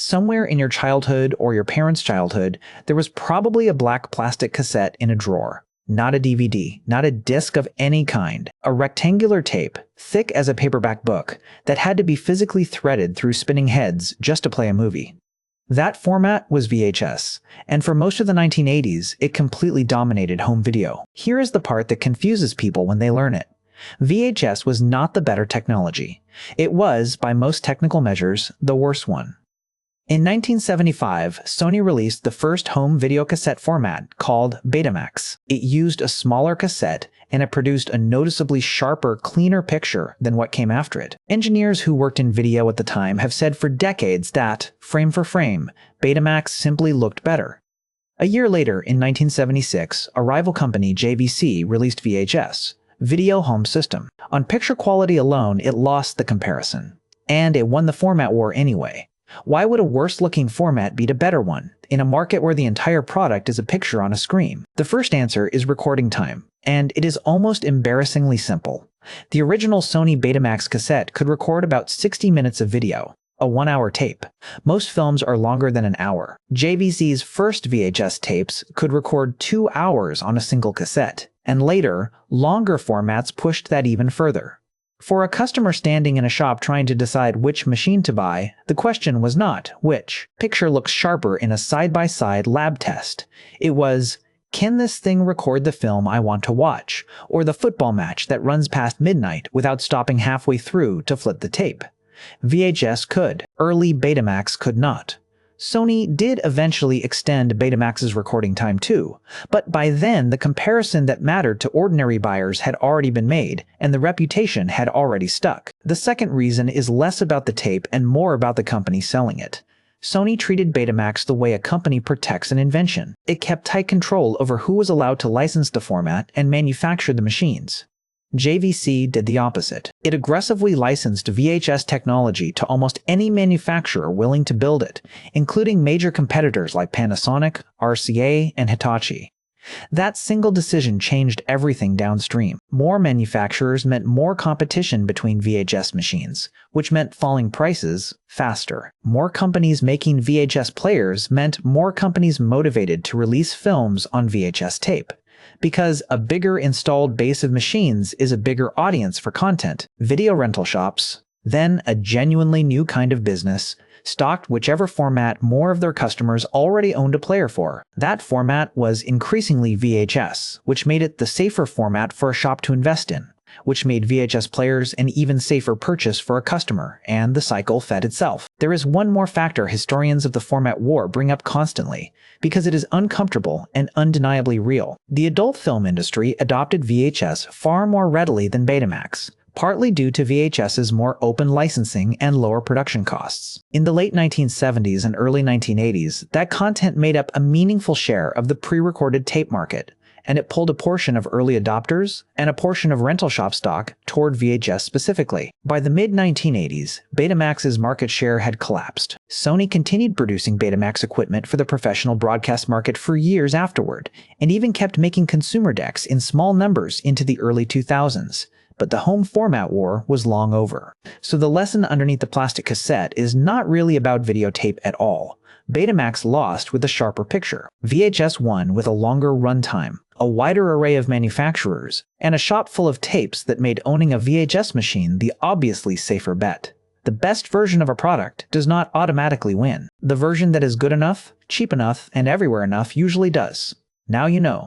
Somewhere in your childhood or your parents' childhood, there was probably a black plastic cassette in a drawer. Not a DVD, not a disc of any kind. A rectangular tape, thick as a paperback book, that had to be physically threaded through spinning heads just to play a movie. That format was VHS, and for most of the 1980s, it completely dominated home video. Here is the part that confuses people when they learn it. VHS was not the better technology. It was, by most technical measures, the worse one. In 1975, Sony released the first home video cassette format called Betamax. It used a smaller cassette, and it produced a noticeably sharper, cleaner picture than what came after it. Engineers who worked in video at the time have said for decades that, frame for frame, Betamax simply looked better. A year later, in 1976, a rival company, JVC, released VHS, Video Home System. On picture quality alone, it lost the comparison. And it won the format war anyway. Why would a worse-looking format beat a better one, in a market where the entire product is a picture on a screen? The first answer is recording time, and it is almost embarrassingly simple. The original Sony Betamax cassette could record about 60 minutes of video, a 1-hour tape. Most films are longer than an hour. JVC's first VHS tapes could record 2 hours on a single cassette, and later, longer formats pushed that even further. For a customer standing in a shop trying to decide which machine to buy, the question was not which picture looks sharper in a side-by-side lab test. It was, can this thing record the film I want to watch, or the football match that runs past midnight without stopping halfway through to flip the tape? VHS could. Early Betamax could not. Sony did eventually extend Betamax's recording time too, but by then the comparison that mattered to ordinary buyers had already been made, and the reputation had already stuck. The second reason is less about the tape and more about the company selling it. Sony treated Betamax the way a company protects an invention. It kept tight control over who was allowed to license the format and manufacture the machines. JVC did the opposite. It aggressively licensed VHS technology to almost any manufacturer willing to build it, including major competitors like Panasonic, RCA, and Hitachi. That single decision changed everything downstream. More manufacturers meant more competition between VHS machines, which meant falling prices faster. More companies making VHS players meant more companies motivated to release films on VHS tape. Because a bigger installed base of machines is a bigger audience for content, video rental shops, then a genuinely new kind of business, stocked whichever format more of their customers already owned a player for. That format was increasingly VHS, which made it the safer format for a shop to invest in, which made VHS players an even safer purchase for a customer, and the cycle fed itself. There is one more factor historians of the format war bring up constantly, because it is uncomfortable and undeniably real. The adult film industry adopted VHS far more readily than Betamax, partly due to VHS's more open licensing and lower production costs. In the late 1970s and early 1980s, that content made up a meaningful share of the pre-recorded tape market, and it pulled a portion of early adopters and a portion of rental shop stock toward VHS specifically. By the mid-1980s, Betamax's market share had collapsed. Sony continued producing Betamax equipment for the professional broadcast market for years afterward, and even kept making consumer decks in small numbers into the early 2000s. But the home format war was long over. So the lesson underneath the plastic cassette is not really about videotape at all. Betamax lost with a sharper picture. VHS won with a longer runtime, a wider array of manufacturers, and a shop full of tapes that made owning a VHS machine the obviously safer bet. The best version of a product does not automatically win. The version that is good enough, cheap enough, and everywhere enough usually does. Now you know.